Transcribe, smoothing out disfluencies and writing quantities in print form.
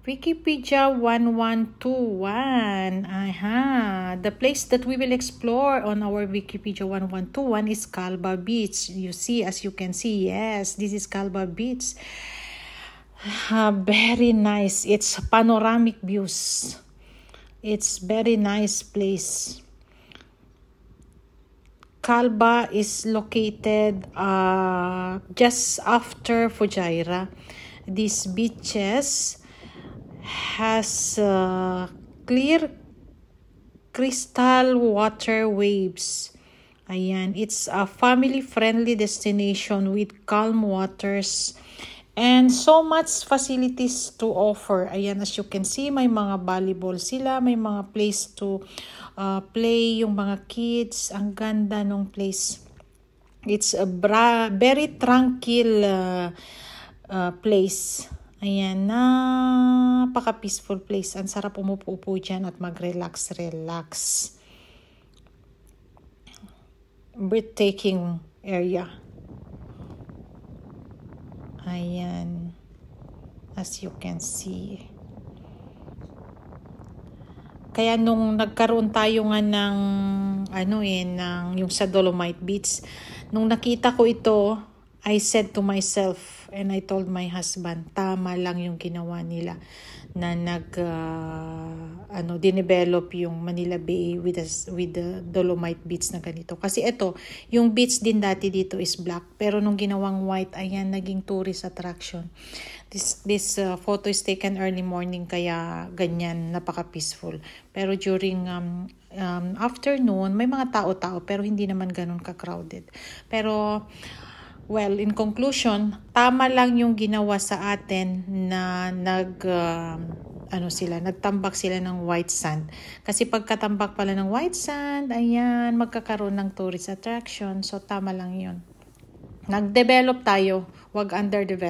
Wikipedia 1121. The place that we will explore on our Wikipedia 1121 is Calba Beach. You see, as you can see, yes, this is Calba Beach. Very nice. It's panoramic views. It's very nice place. Calba is located just after Fujairah. These beaches has clear crystal water waves. Ayan, it's a family-friendly destination with calm waters and so much facilities to offer. Ayan, as you can see, may mga volleyball sila, may mga place to play yung mga kids. Ang ganda nung place. It's a very tranquil place. Ayan, napaka-peaceful place. Ang sarap umupo-upo dyan at mag-relax. Breathtaking area. Ayan, as you can see. Kaya nung nagkaroon tayo nga ng yung sa Dolomite Beach, nung nakita ko ito, I said to myself and I told my husband, tama lang yung ginawa nila na dinevelop yung Manila Bay with the Dolomite Beach na ganito. Kasi ito, yung beach din dati dito is black, pero nung ginawang white, ayan, naging tourist attraction. This photo is taken early morning, kaya ganyan, napaka-peaceful. Pero during afternoon, may mga tao-tao, pero hindi naman ganun ka-crowded. Pero well, in conclusion, tama lang yung ginawa sa atin na nagtambak sila ng white sand. Kasi pagkatambak pala ng white sand, ayan, magkakaroon ng tourist attraction. So, tama lang yun. Nag-develop tayo, wag underdevelop.